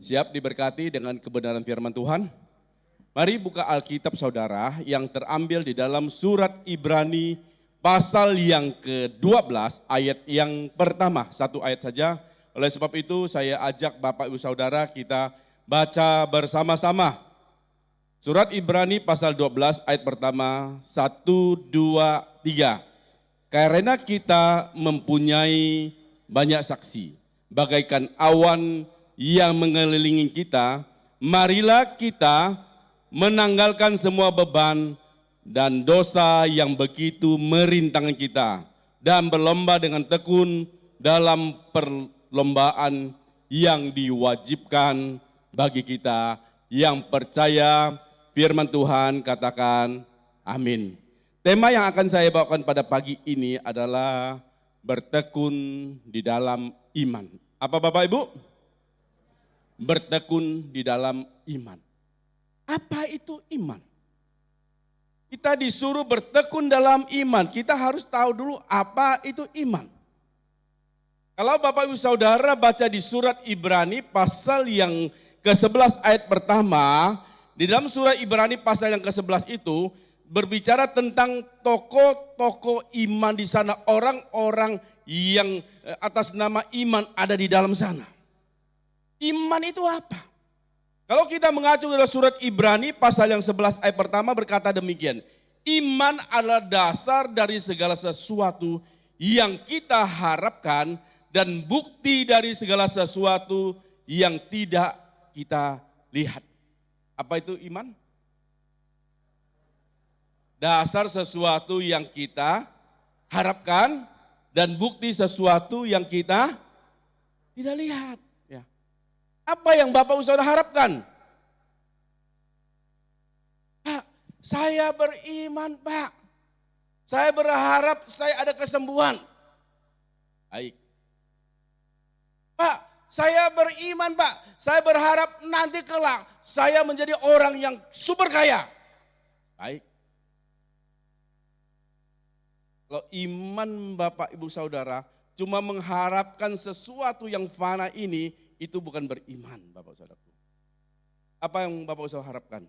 Siap diberkati dengan kebenaran firman Tuhan? Mari buka Alkitab saudara yang terambil di dalam surat Ibrani pasal yang ke-12 ayat yang pertama. Satu ayat saja. Oleh sebab itu saya ajak Bapak Ibu Saudara kita baca bersama-sama. Surat Ibrani pasal 12 ayat pertama 1, 2, 3. Karena kita mempunyai banyak saksi, bagaikan awan yang mengelilingi kita, marilah kita menanggalkan semua beban dan dosa yang begitu merintangi kita dan berlomba dengan tekun dalam perlombaan yang diwajibkan bagi kita yang percaya firman Tuhan. Katakan amin. Tema yang akan saya bawakan pada pagi ini adalah bertekun di dalam iman. Apa Bapak Ibu? Bertekun di dalam iman. Apa itu iman? Kita disuruh bertekun dalam iman. Kita harus tahu dulu apa itu iman. Kalau Bapak Ibu Saudara baca di surat Ibrani pasal yang ke-11 ayat pertama, di dalam surat Ibrani pasal yang ke-11 itu berbicara tentang tokoh-tokoh iman di sana, orang-orang yang atas nama iman ada di dalam sana. Iman itu apa? Kalau kita mengacu dari surat Ibrani pasal yang 11 ayat pertama berkata demikian. Iman adalah dasar dari segala sesuatu yang kita harapkan dan bukti dari segala sesuatu yang tidak kita lihat. Apa itu iman? Dasar sesuatu yang kita harapkan dan bukti sesuatu yang kita tidak lihat. Apa yang Bapak Saudara harapkan? Pak, saya beriman Pak. Saya berharap saya ada kesembuhan. Baik. Pak, saya beriman Pak. Saya berharap nanti kelak saya menjadi orang yang super kaya. Baik. Kalau iman Bapak Ibu Saudara cuma mengharapkan sesuatu yang fana ini, itu bukan beriman Bapak Saudaraku. Apa yang Bapak Saudara harapkan?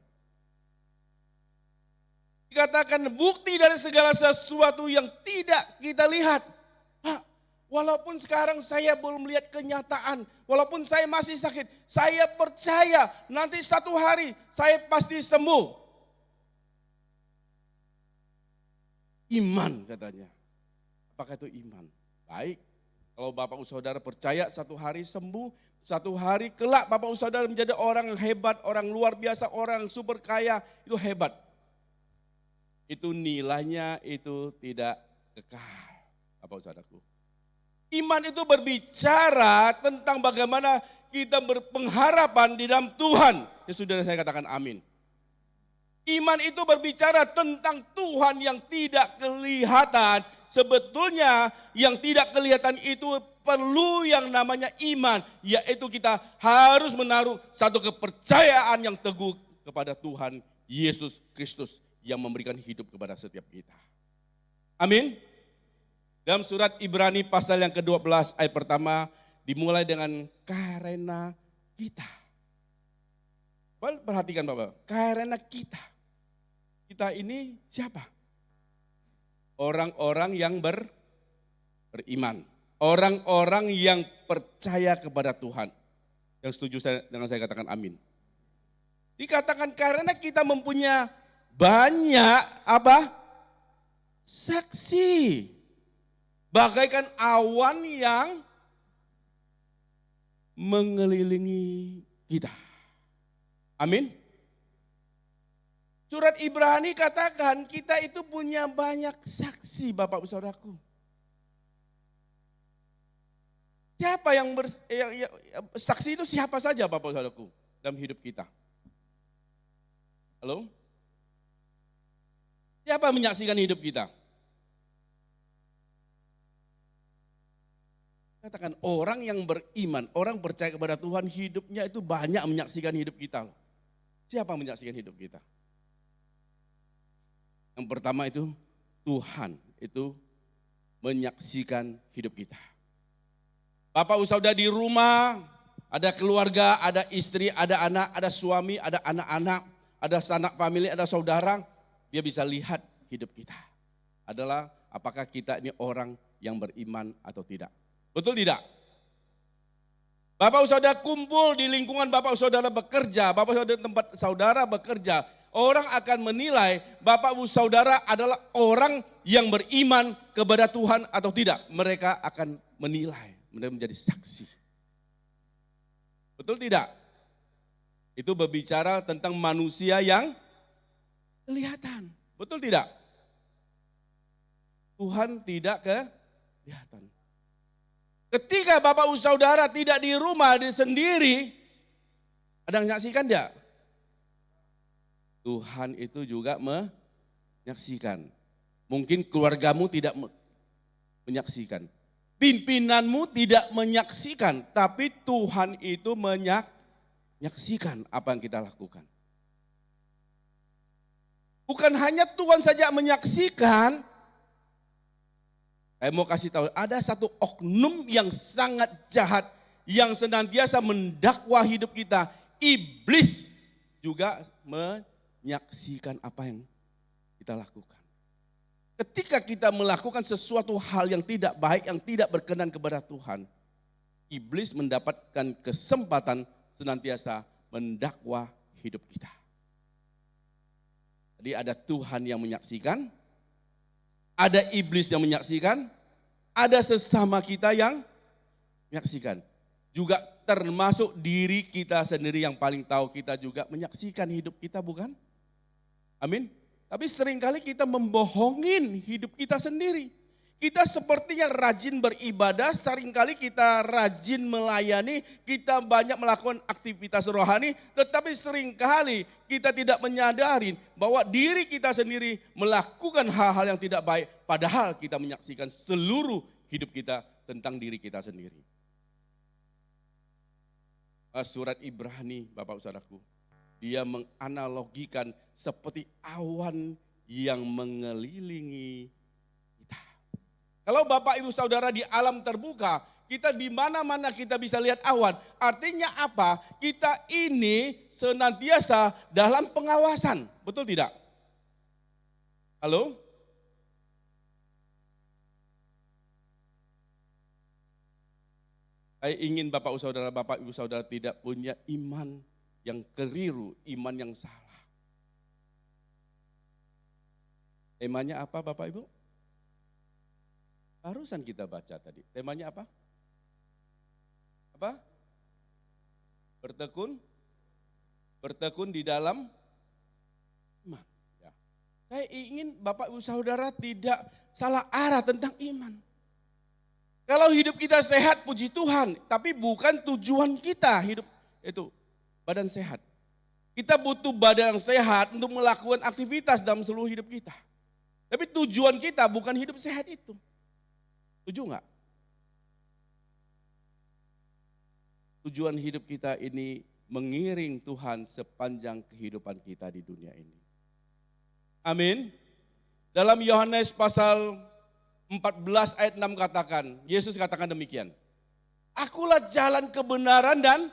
Dikatakan bukti dari segala sesuatu yang tidak kita lihat. Pak, walaupun sekarang saya belum melihat kenyataan, walaupun saya masih sakit, saya percaya nanti satu hari saya pasti sembuh. Iman katanya. Apakah itu iman? Baik. Kalau Bapak Saudara percaya satu hari sembuh, satu hari kelak Bapak Saudara menjadi orang yang hebat, orang luar biasa, orang yang super kaya, itu hebat. Itu nilainya itu tidak kekal, Bapak Saudaraku. Iman itu berbicara tentang bagaimana kita berpengharapan di dalam Tuhan. Ya sudah saya katakan amin. Iman itu berbicara tentang Tuhan yang tidak kelihatan. Sebetulnya yang tidak kelihatan itu perlu yang namanya iman. Yaitu kita harus menaruh satu kepercayaan yang teguh kepada Tuhan Yesus Kristus yang memberikan hidup kepada setiap kita. Amin. Dalam surat Ibrani pasal yang ke-12 ayat pertama dimulai dengan karena kita. Perhatikan Bapak, karena kita. Kita ini siapa? Orang-orang yang beriman. Orang-orang yang percaya kepada Tuhan. Yang setuju dengan saya katakan amin. Dikatakan karena kita mempunyai banyak apa? Saksi. Bagaikan awan yang mengelilingi kita. Amin. Surat Ibrani katakan kita itu punya banyak saksi Bapak Saudaraku. Siapa yang saksi itu siapa saja Bapak Saudaraku dalam hidup kita? Halo? Siapa menyaksikan hidup kita? Katakan orang yang beriman, orang percaya kepada Tuhan hidupnya itu banyak menyaksikan hidup kita. Siapa menyaksikan hidup kita? Yang pertama itu Tuhan itu menyaksikan hidup kita. Bapak Saudara di rumah Ada keluarga, ada istri, ada anak, ada suami, ada anak-anak, ada sanak famili, ada saudara. Dia bisa lihat hidup kita. Adalah apakah kita ini orang yang beriman atau tidak. Betul tidak? Bapak saudara kumpul di lingkungan bapak saudara bekerja, bapak saudara tempat saudara bekerja. Orang akan menilai bapak ibu saudara adalah orang yang beriman kepada Tuhan atau tidak. Mereka akan menilai, mereka menjadi saksi. Betul tidak? Itu berbicara tentang manusia yang kelihatan. Betul tidak? Tuhan tidak kelihatan. Ketika bapak ibu saudara tidak di rumah sendiri, ada yang menyaksikan tidak? Tuhan itu juga menyaksikan. Mungkin keluargamu tidak menyaksikan. Pimpinanmu tidak menyaksikan, tapi Tuhan itu menyaksikan apa yang kita lakukan. Bukan hanya Tuhan saja menyaksikan. Saya mau kasih tahu, ada satu oknum yang sangat jahat, yang senantiasa mendakwa hidup kita. Iblis juga menyaksikan apa yang kita lakukan. Ketika kita melakukan sesuatu hal yang tidak baik, yang tidak berkenan kepada Tuhan, iblis mendapatkan kesempatan senantiasa mendakwa hidup kita. Jadi ada Tuhan yang menyaksikan, ada iblis yang menyaksikan, ada sesama kita yang menyaksikan. Juga termasuk diri kita sendiri yang paling tahu, kita juga menyaksikan hidup kita, bukan? Amin. Tapi seringkali kita membohongin hidup kita sendiri. Kita sepertinya rajin beribadah, seringkali kita rajin melayani, kita banyak melakukan aktivitas rohani, tetapi seringkali kita tidak menyadari bahwa diri kita sendiri melakukan hal-hal yang tidak baik, padahal kita menyaksikan seluruh hidup kita tentang diri kita sendiri. Surat Ibrani, Bapak Saudaraku, dia menganalogikan seperti awan yang mengelilingi kita. Kalau Bapak Ibu Saudara di alam terbuka, kita di mana-mana kita bisa lihat awan. Artinya apa? Kita ini senantiasa dalam pengawasan. Betul tidak? Halo? Saya ingin Bapak Ibu Saudara tidak punya iman yang keliru, iman yang salah. Temanya apa Bapak Ibu? Barusan kita baca tadi. Temanya apa? Apa? Bertekun. Bertekun di dalam iman. Ya. Saya ingin Bapak Ibu Saudara tidak salah arah tentang iman. Kalau hidup kita sehat, puji Tuhan. Tapi bukan tujuan kita hidup itu. Badan sehat. Kita butuh badan yang sehat untuk melakukan aktivitas dalam seluruh hidup kita. Tapi tujuan kita bukan hidup sehat itu. Setuju enggak? Tujuan hidup kita ini mengiring Tuhan sepanjang kehidupan kita di dunia ini. Amin. Dalam Yohanes pasal 14 ayat 6 katakan, Yesus katakan demikian. Akulah jalan kebenaran dan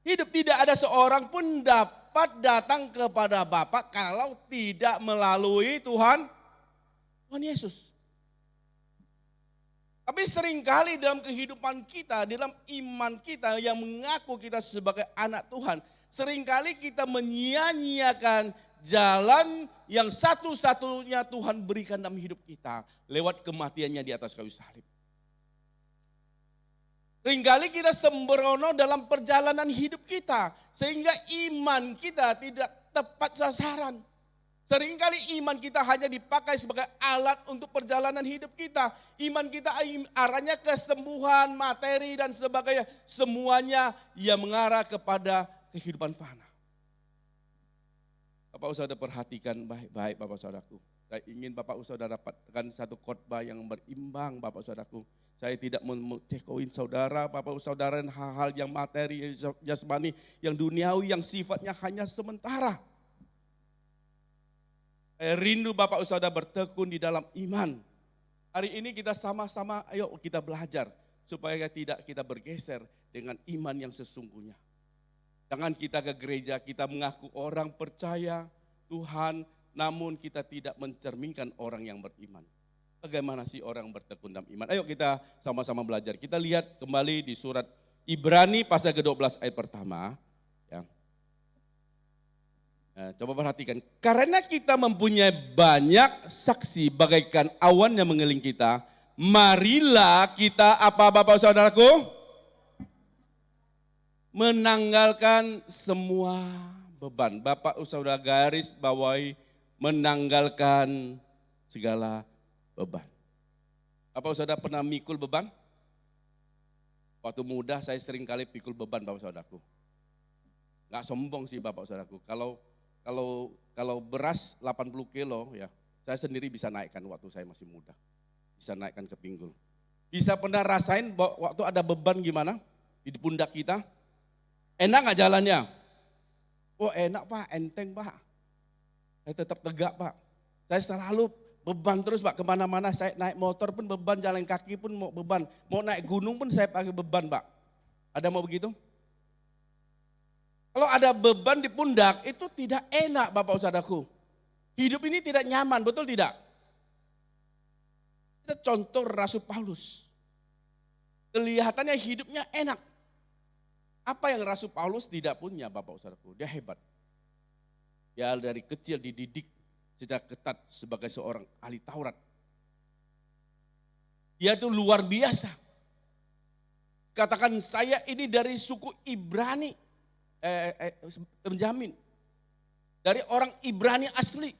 hidup, tidak ada seorang pun dapat datang kepada Bapa kalau tidak melalui Tuhan Yesus. Tapi seringkali dalam kehidupan kita, dalam iman kita yang mengaku kita sebagai anak Tuhan, seringkali kita menyia-nyiakan jalan yang satu-satunya Tuhan berikan dalam hidup kita lewat kematiannya di atas kayu salib. Seringkali kita sembrono dalam perjalanan hidup kita sehingga iman kita tidak tepat sasaran. Seringkali iman kita hanya dipakai sebagai alat untuk perjalanan hidup kita. Iman kita arahnya kesembuhan, materi dan sebagainya. Semuanya yang mengarah kepada kehidupan fana. Bapak Saudara perhatikan baik-baik Bapak Saudaraku. Saya ingin Bapak Saudara dapatkan satu khotbah yang berimbang Bapak Saudaraku. Saya tidak mencekoin saudara, Bapak Saudara dan hal-hal yang materi, jasmani, yang duniawi, yang sifatnya hanya sementara. Saya rindu Bapak Saudara bertekun di dalam iman. Hari ini kita sama-sama, ayo kita belajar. supaya tidak kita bergeser dengan iman yang sesungguhnya. Jangan kita ke gereja, kita mengaku orang percaya Tuhan, namun kita tidak mencerminkan orang yang beriman. Bagaimana sih orang bertekun dalam iman? Ayo kita sama-sama belajar. Kita lihat kembali di surat Ibrani pasal ke-12 ayat pertama. Ya. Nah, coba perhatikan. Karena kita mempunyai banyak saksi bagaikan awan yang mengelilingi kita, marilah kita apa Bapak Saudaraku? Menanggalkan semua beban. Bapak Saudara garis bawahi menanggalkan segala beban. Bapak Saudara pernah mikul beban? Waktu muda saya sering kali pikul beban Bapak Saudaraku. Gak sombong sih Bapak Saudaraku. Kalau beras 80 kilo ya, saya sendiri bisa naikkan waktu saya masih muda. Bisa naikkan ke pinggul. Bisa pernah rasain waktu ada beban gimana di pundak kita? Enak gak jalannya? Oh enak Pak, enteng Pak. Saya tetap tegak Pak. Saya selalu beban terus Pak, kemana-mana saya naik motor pun beban, jalan kaki pun mau beban. Mau naik gunung pun saya pakai beban Pak. Ada mau begitu? Kalau ada beban di pundak itu tidak enak Bapak Saudaraku. Hidup ini tidak nyaman, betul tidak? Kita contoh Rasul Paulus. Kelihatannya hidupnya enak. Apa yang Rasul Paulus tidak punya Bapak Saudaraku? Dia hebat. Dia dari kecil dididik secara ketat sebagai seorang ahli Taurat. Dia itu luar biasa. Katakan saya ini dari suku Ibrani, Benjamin. Dari orang Ibrani asli.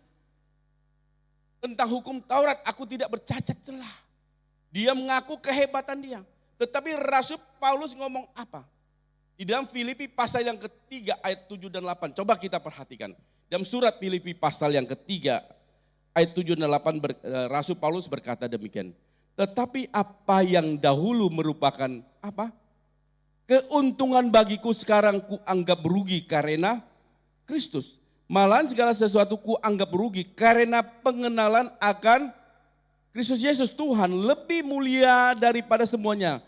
Tentang hukum Taurat aku tidak bercacat celah. Dia mengaku kehebatan dia. Tetapi Rasul Paulus ngomong apa? Di dalam Filipi pasal yang ketiga ayat 7 dan 8. Coba kita perhatikan. Dalam surat Filipi pasal yang ketiga ayat 7 dan 8 Rasul Paulus berkata demikian. Tetapi apa yang dahulu merupakan apa? Keuntungan bagiku sekarang kuanggap rugi karena Kristus. Malahan segala sesuatu kuanggap rugi karena pengenalan akan Kristus Yesus Tuhan lebih mulia daripada semuanya.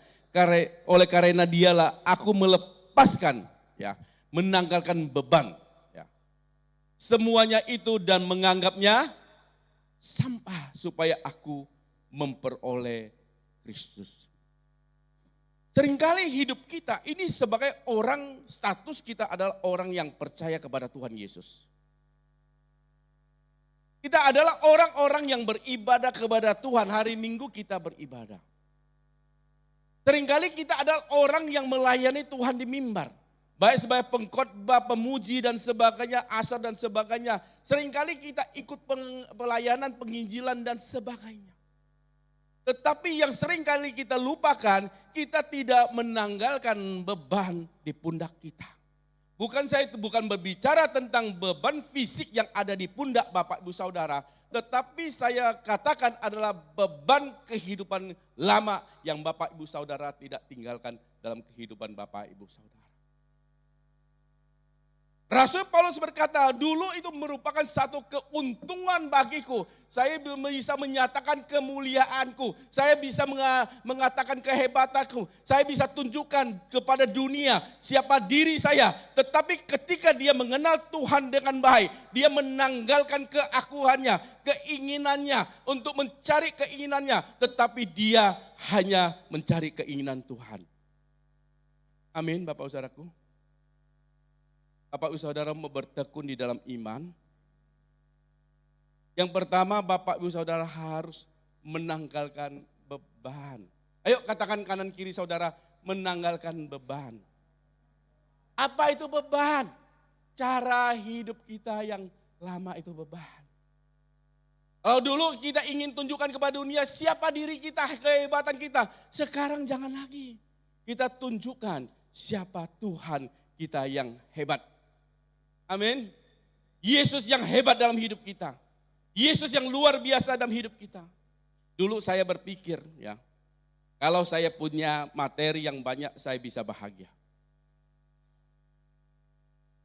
Oleh karena dialah aku melepaskan, ya, menanggalkan beban, ya, semuanya itu dan menganggapnya sampah supaya aku memperoleh Kristus. Seringkali hidup kita ini sebagai orang, status kita adalah orang yang percaya kepada Tuhan Yesus. Kita adalah orang-orang yang beribadah kepada Tuhan, hari Minggu kita beribadah. Seringkali kita adalah orang yang melayani Tuhan di mimbar. Baik sebagai pengkhotbah, pemuji dan sebagainya, asar dan sebagainya. Seringkali kita ikut pelayanan, penginjilan dan sebagainya. Tetapi yang seringkali kita lupakan, kita tidak menanggalkan beban di pundak kita. Saya bukan berbicara tentang beban fisik yang ada di pundak Bapak Ibu Saudara. Tetapi saya katakan adalah beban kehidupan lama yang Bapak Ibu Saudara tidak tinggalkan dalam kehidupan Bapak Ibu Saudara. Rasul Paulus berkata, dulu itu merupakan satu keuntungan bagiku. Saya bisa menyatakan kemuliaanku. Saya bisa mengatakan kehebatanku. Saya bisa tunjukkan kepada dunia siapa diri saya. Tetapi ketika dia mengenal Tuhan dengan baik, dia menanggalkan keakuannya, keinginannya untuk mencari keinginannya. Tetapi dia hanya mencari keinginan Tuhan. Amin Bapak Saudaraku. Bapak Ibu Saudara mau bertekun di dalam iman. Yang pertama Bapak Ibu Saudara harus menanggalkan beban. Ayo katakan kanan kiri saudara, menanggalkan beban. Apa itu beban? Cara hidup kita yang lama itu beban. Kalau dulu kita ingin tunjukkan kepada dunia siapa diri kita, kehebatan kita. Sekarang jangan lagi. Kita tunjukkan siapa Tuhan kita yang hebat. Amin. Yesus yang hebat dalam hidup kita. Yesus yang luar biasa dalam hidup kita. Dulu saya berpikir, ya, kalau saya punya materi yang banyak, saya bisa bahagia.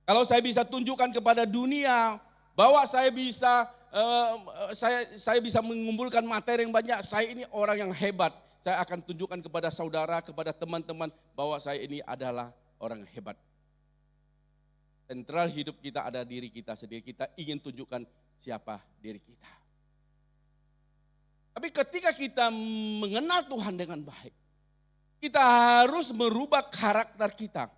Kalau saya bisa tunjukkan kepada dunia bahwa saya bisa mengumpulkan materi yang banyak, saya ini orang yang hebat. saya akan tunjukkan kepada saudara, kepada teman-teman bahwa saya ini adalah orang hebat. Sentral hidup kita ada diri kita sendiri, kita ingin tunjukkan siapa diri kita. Tapi ketika kita mengenal Tuhan dengan baik, kita harus merubah karakter kita,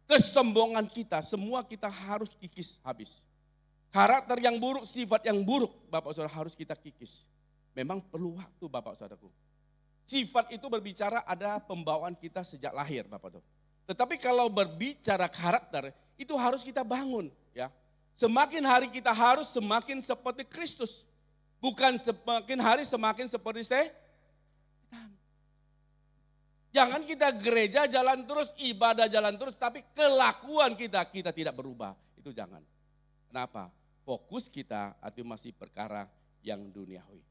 kesombongan kita, semua kita harus kikis habis. Karakter yang buruk, sifat yang buruk, Bapak Saudara harus kita kikis. Memang perlu waktu Bapak Saudaraku. Sifat itu berbicara ada pembawaan kita sejak lahir Bapak Saudara. Tetapi kalau berbicara karakter, itu harus kita bangun. Ya. Semakin hari kita harus semakin seperti Kristus. Bukan semakin hari semakin seperti setan. Jangan kita gereja jalan terus, ibadah jalan terus, tapi kelakuan kita tidak berubah. Itu jangan. Kenapa? Fokus kita itu masih perkara yang duniawi.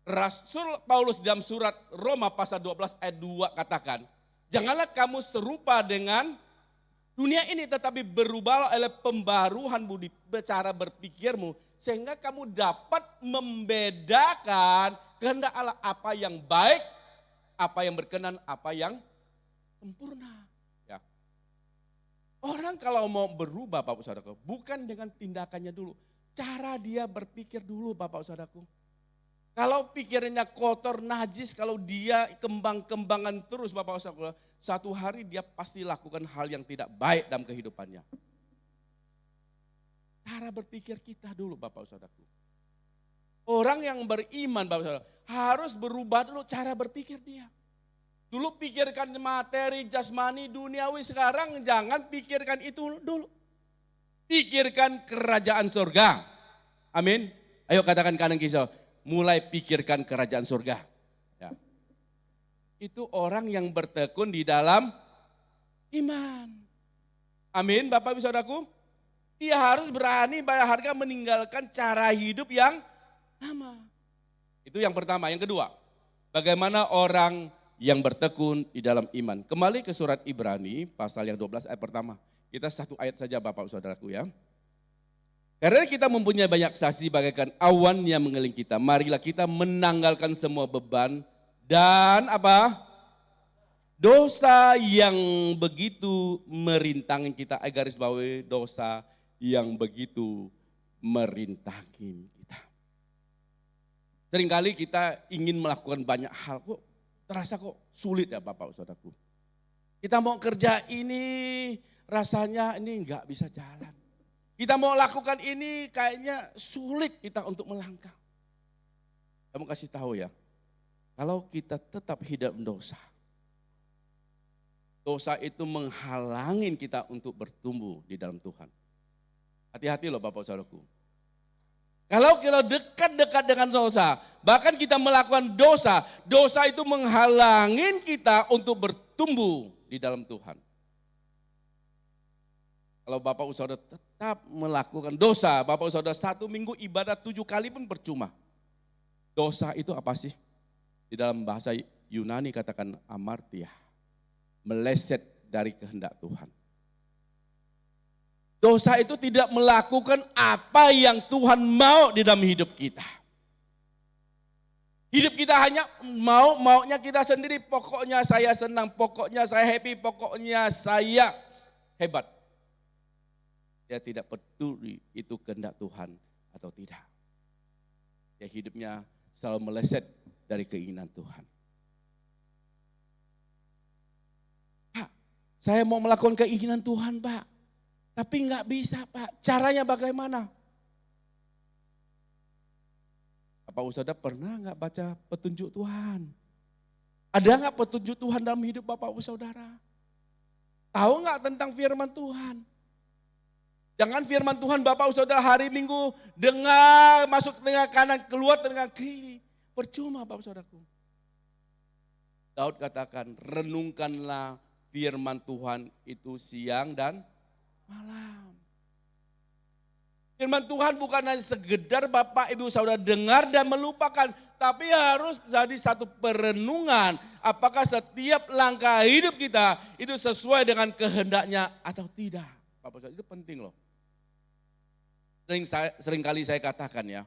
Rasul Paulus dalam surat Roma pasal 12 ayat 2 katakan, janganlah kamu serupa dengan dunia ini, tetapi berubahlah oleh pembaruan budi, cara berpikirmu, sehingga kamu dapat membedakan kehendak Allah, apa yang baik, apa yang berkenan, apa yang sempurna. Ya. Orang kalau mau berubah Bapak Saudaraku, bukan dengan tindakannya dulu, cara dia berpikir dulu Bapak Saudaraku. Kalau pikirannya kotor, najis, kalau dia kembang-kembangan terus Bapak Saudaraku, satu hari dia pasti lakukan hal yang tidak baik dalam kehidupannya. Cara berpikir kita dulu Bapak Saudaraku. Orang yang beriman Bapak Saudara harus berubah dulu cara berpikir dia. Dulu pikirkan materi, jasmani, duniawi, sekarang jangan pikirkan itu dulu. Pikirkan kerajaan surga. Amin. Ayo katakan kanan kiri. Mulai pikirkan kerajaan surga. Ya. Itu orang yang bertekun di dalam iman. Amin Bapak Ibu Saudaraku. Dia harus berani bayar harga meninggalkan cara hidup yang lama. Itu yang pertama. Yang kedua, bagaimana orang yang bertekun di dalam iman. Kembali ke surat Ibrani pasal yang 12 ayat pertama. Kita satu ayat saja Bapak Saudaraku ya. Karena kita mempunyai banyak saksi bagaikan awan yang mengelilingi kita. Marilah kita menanggalkan semua beban dan apa? Dosa yang begitu merintangi kita. Garis bawahi dosa yang begitu merintangi kita. Seringkali kita ingin melakukan banyak hal, kok terasa kok sulit ya Bapak Saudaraku. Kita mau kerja ini rasanya ini enggak bisa jalan. Kita mau lakukan ini kayaknya sulit kita untuk melangkah. Saya mau kasih tahu ya, kalau kita tetap hidup dosa, dosa itu menghalangin kita untuk bertumbuh di dalam Tuhan. Hati-hati loh Bapak Saudaraku. Kalau kita dekat-dekat dengan dosa, bahkan kita melakukan dosa, dosa itu menghalangin kita untuk bertumbuh di dalam Tuhan. Kalau Bapak Saudara tetap melakukan dosa, Bapak Saudara 1 minggu ibadah 7 kali pun percuma. Dosa itu apa sih? Di dalam bahasa Yunani katakan amartia, meleset dari kehendak Tuhan. Dosa itu tidak melakukan apa yang Tuhan mau di dalam hidup kita. Hidup kita hanya maunya kita sendiri, pokoknya saya senang, pokoknya saya happy, pokoknya saya hebat. Dia tidak peduli itu kehendak Tuhan atau tidak. Dia hidupnya selalu meleset dari keinginan Tuhan. Pak, saya mau melakukan keinginan Tuhan Pak. Tapi enggak bisa Pak, caranya bagaimana? Bapak Saudara pernah enggak baca petunjuk Tuhan? Ada enggak petunjuk Tuhan dalam hidup Bapak Saudara? Tahu enggak tentang firman Tuhan? Jangan firman Tuhan Bapak Saudara hari Minggu dengar, masuk tengah kanan, keluar tengah kiri. Percuma Bapak Saudaraku. Daud katakan, renungkanlah firman Tuhan itu siang dan malam. Firman Tuhan bukan hanya sekedar Bapak Ibu Saudara dengar dan melupakan, tapi harus jadi satu perenungan. Apakah setiap langkah hidup kita itu sesuai dengan kehendaknya atau tidak. Bapak Saudara, itu penting loh. Seringkali saya katakan ya,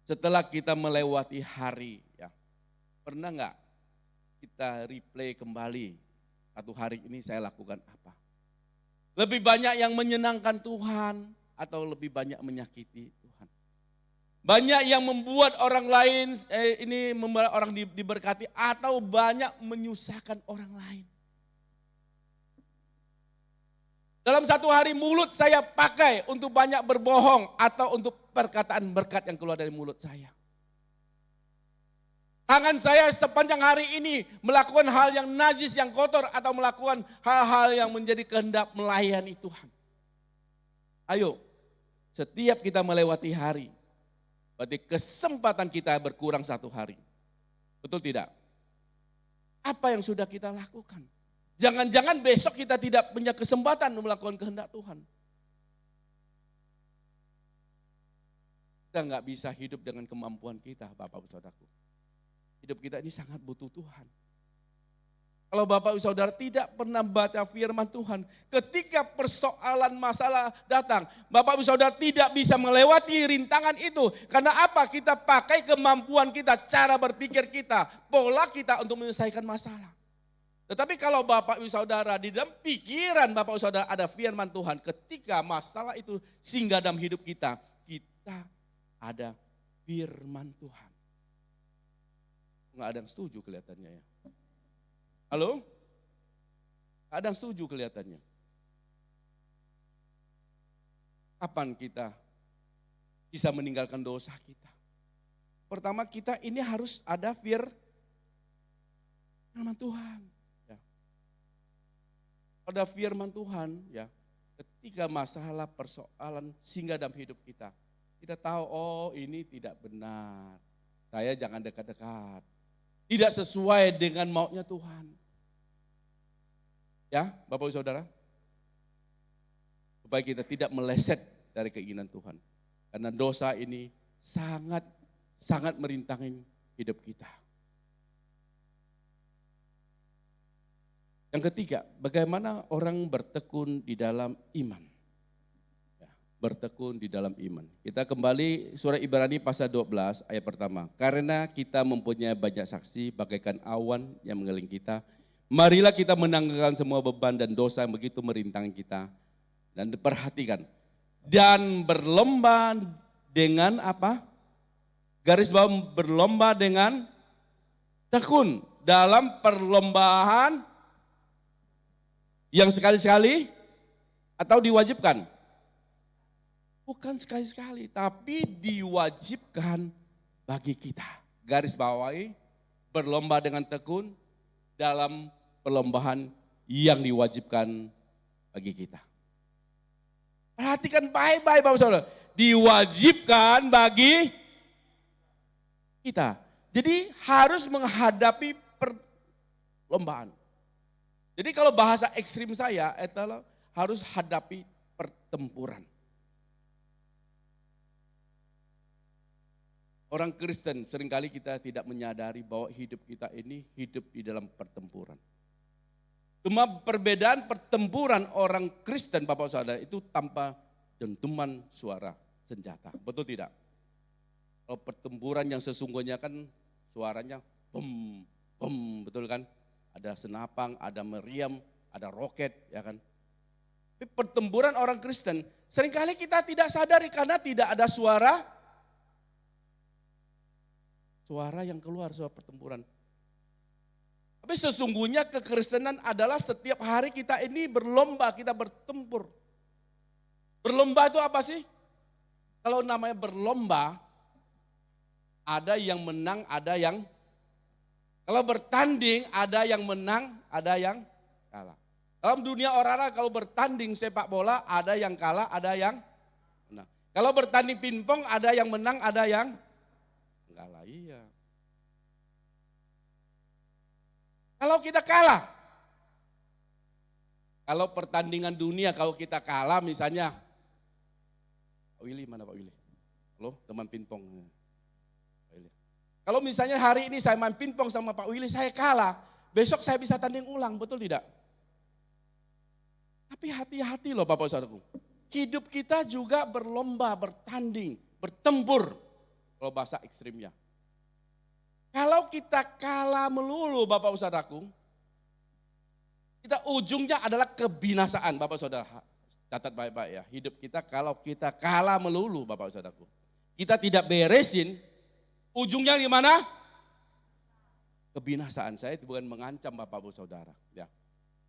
setelah kita melewati hari ya, Pernah nggak kita replay kembali satu hari ini saya lakukan apa? Lebih banyak yang menyenangkan Tuhan atau lebih banyak menyakiti Tuhan? Banyak yang membuat orang lain ini membuat orang diberkati atau banyak menyusahkan orang lain? Dalam satu hari mulut saya pakai untuk banyak berbohong atau untuk perkataan berkat yang keluar dari mulut saya. Tangan saya sepanjang hari ini melakukan hal yang najis, yang kotor atau melakukan hal-hal yang menjadi kehendak melayani Tuhan. Ayo, setiap kita melewati hari, berarti kesempatan kita berkurang satu hari. Betul tidak? Apa yang sudah kita lakukan? Jangan-jangan besok kita tidak punya kesempatan melakukan kehendak Tuhan. Kita nggak bisa hidup dengan kemampuan kita, Bapak Ibu Saudaraku. Hidup kita ini sangat butuh Tuhan. Kalau Bapak Ibu Saudara tidak pernah baca firman Tuhan, ketika persoalan masalah datang, Bapak Ibu Saudara tidak bisa melewati rintangan itu. Karena apa? Kita pakai kemampuan kita, cara berpikir kita, pola kita untuk menyelesaikan masalah. Tetapi kalau Bapak Ibu Saudara di dalam pikiran Bapak Ibu Saudara ada firman Tuhan, ketika masalah itu singgah dalam hidup kita, kita ada firman Tuhan. Enggak ada yang setuju kelihatannya ya. Halo? Enggak ada yang setuju kelihatannya. Kapan kita bisa meninggalkan dosa kita? Pertama kita ini harus ada firman Tuhan. Pada firman Tuhan ya, ketika masalah persoalan singgah dalam hidup kita, kita tahu oh ini tidak benar, saya jangan dekat-dekat, tidak sesuai dengan maunya Tuhan. Ya Bapak Ibu Saudara, supaya kita tidak meleset dari keinginan Tuhan. Karena dosa ini sangat merintangi hidup kita. Yang ketiga, bagaimana orang bertekun di dalam iman. Ya, bertekun di dalam iman. Kita kembali surah Ibrani pasal 12 ayat pertama. Karena kita mempunyai banyak saksi bagaikan awan yang mengelilingi kita. Marilah kita menanggalkan semua beban dan dosa yang begitu merintangi kita. Dan perhatikan. Dan berlomba dengan apa? Garis bawah berlomba dengan tekun dalam perlombaan yang sekali-sekali atau diwajibkan? Bukan sekali-sekali, tapi diwajibkan bagi kita. Garis bawahi, berlomba dengan tekun dalam perlombaan yang diwajibkan bagi kita. Perhatikan baik-baik Bapak Saudara, diwajibkan bagi kita. Jadi harus menghadapi perlombaan. Jadi kalau bahasa ekstrim saya adalah harus hadapi pertempuran. Orang Kristen seringkali kita tidak menyadari bahwa hidup kita ini hidup di dalam pertempuran. Cuma perbedaan pertempuran orang Kristen Bapak Saudara itu tanpa dentuman suara senjata. Betul tidak? Kalau pertempuran yang sesungguhnya kan suaranya bom, bom, betul kan? Ada senapang, ada meriam, ada roket, ya kan. Tapi pertempuran orang Kristen, seringkali kita tidak sadari karena tidak ada suara yang keluar, suara pertempuran. Tapi sesungguhnya kekristenan adalah setiap hari kita ini berlomba, kita bertempur. Berlomba itu apa sih? Kalau namanya berlomba, ada yang menang, ada yang kalau bertanding ada yang menang, ada yang kalah. Dalam dunia olahraga kalau bertanding sepak bola ada yang kalah, ada yang menang. Kalau bertanding pingpong ada yang menang, ada yang kalah. Iya. Kalau kita kalah, kalau pertandingan dunia kalau kita kalah misalnya, Pak Willy mana Pak Willy? Halo teman pingpong. Kalau misalnya hari ini saya main pingpong sama Pak Willy, saya kalah. Besok saya bisa tanding ulang, betul tidak? Tapi hati-hati loh Bapak Saudaraku. Hidup kita juga berlomba, bertanding, bertempur. Kalau bahasa ekstrimnya. Kalau kita kalah melulu Bapak Saudaraku, kita ujungnya adalah kebinasaan Bapak Saudara. Catat baik-baik ya, hidup kita kalau kita kalah melulu Bapak Saudaraku. Kita tidak beresin, ujungnya di mana? Kebinasaan. Saya bukan mengancam Bapak Ibu Saudara. Ya.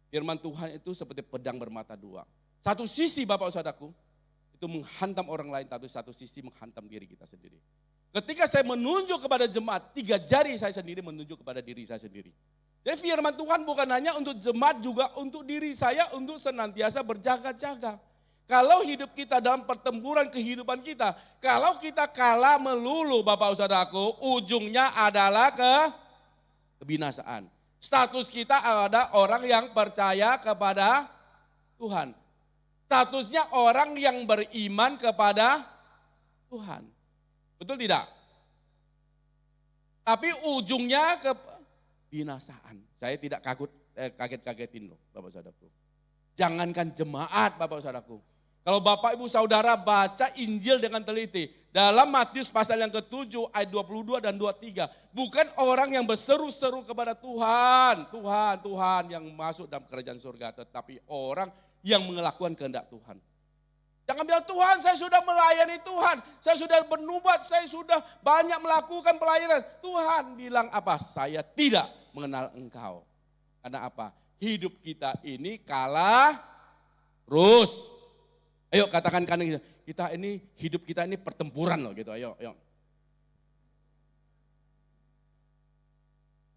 Firman Tuhan itu seperti pedang bermata dua. Satu sisi Bapak Saudaraku, itu menghantam orang lain, tapi satu sisi menghantam diri kita sendiri. Ketika saya menunjuk kepada jemaat, 3 jari saya sendiri menunjuk kepada diri saya sendiri. Jadi firman Tuhan bukan hanya untuk jemaat, juga untuk diri saya, untuk senantiasa berjaga-jaga. Kalau hidup kita dalam pertempuran kehidupan kita, kalau kita kalah melulu Bapak Saudaraku, ujungnya adalah kebinasaan. Status kita ada orang yang percaya kepada Tuhan. Statusnya orang yang beriman kepada Tuhan. Betul tidak? Tapi ujungnya kebinasaan. Saya tidak kaget-kagetin loh Bapak Saudaraku. Jangankan jemaat Bapak Saudaraku. Kalau Bapak Ibu Saudara baca Injil dengan teliti. Dalam Matius pasal yang ke-7 ayat 22 dan 23. Bukan orang yang berseru-seru kepada Tuhan. Tuhan yang masuk dalam kerajaan surga. Tetapi orang yang melakukan kehendak Tuhan. Jangan bilang Tuhan saya sudah melayani Tuhan. Saya sudah bernubuat, saya sudah banyak melakukan pelayanan. Tuhan bilang apa? Saya tidak mengenal engkau. Karena apa? Hidup kita ini kalah terus. Ayo katakan kanan kita ini, hidup kita ini pertempuran loh gitu. Ayo.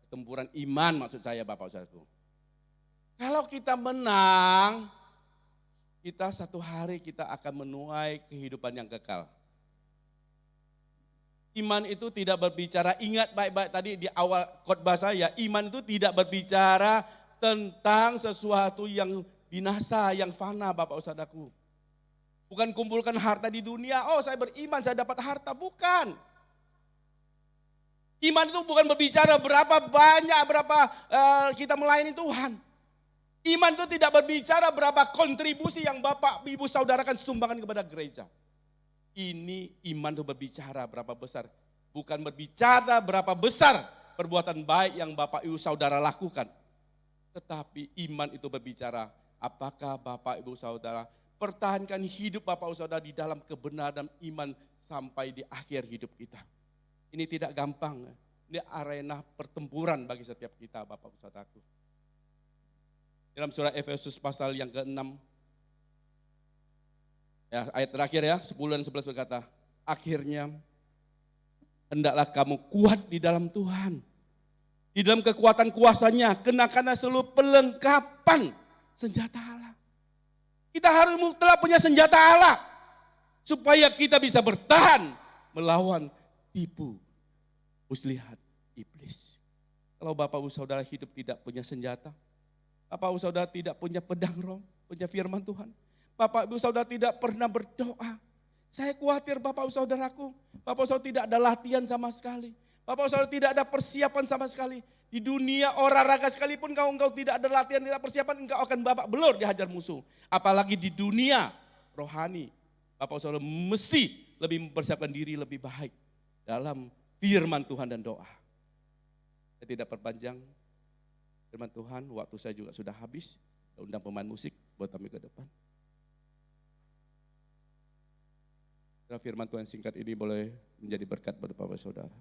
Pertempuran iman maksud saya Bapak Saudaraku. Kalau kita menang, kita satu hari kita akan menuai kehidupan yang kekal. Iman itu tidak berbicara, ingat baik-baik tadi di awal khotbah saya, iman itu tidak berbicara tentang sesuatu yang binasa, yang fana Bapak Saudaraku. Bukan kumpulkan harta di dunia, oh saya beriman saya dapat harta, bukan. Iman itu bukan berbicara berapa banyak, kita melayani Tuhan. Iman itu tidak berbicara berapa kontribusi yang Bapak Ibu Saudara kan sumbangkan kepada gereja. Ini iman itu berbicara berapa besar. Bukan berbicara berapa besar perbuatan baik yang Bapak Ibu Saudara lakukan. Tetapi iman itu berbicara apakah Bapak Ibu Saudara pertahankan hidup Bapak Ibu Saudara di dalam kebenaran iman sampai di akhir hidup kita. Ini tidak gampang. Ini arena pertempuran bagi setiap kita Bapak Ibu Saudaraku. Dalam surah Efesus pasal yang ke-6, ya, ayat terakhir ya, 10 dan 11 berkata, akhirnya hendaklah kamu kuat di dalam Tuhan. Di dalam kekuatan kuasanya, kenakanlah seluruh perlengkapan senjata Allah. Kita harus telah punya senjata Allah, supaya kita bisa bertahan melawan tipu muslihat iblis. Kalau Bapak Ibu Saudara hidup tidak punya senjata, Bapak Ibu Saudara tidak punya pedang roh, punya firman Tuhan. Bapak Ibu Saudara tidak pernah berdoa. Saya khawatir Bapak Ibu Saudaraku, Bapak Ibu Saudara tidak ada latihan sama sekali. Bapak Ibu Saudara tidak ada persiapan sama sekali. Di dunia olahraga sekalipun engkau tidak ada latihan, tidak persiapan, engkau akan babak belur dihajar musuh. Apalagi di dunia rohani, Bapak Ibu Saudara mesti lebih mempersiapkan diri lebih baik dalam firman Tuhan dan doa. Saya tidak perpanjang. Firman Tuhan, waktu saya juga sudah habis. Undang pemain musik buat kami ke depan. Firman Tuhan singkat ini boleh menjadi berkat bagi Bapak Saudara.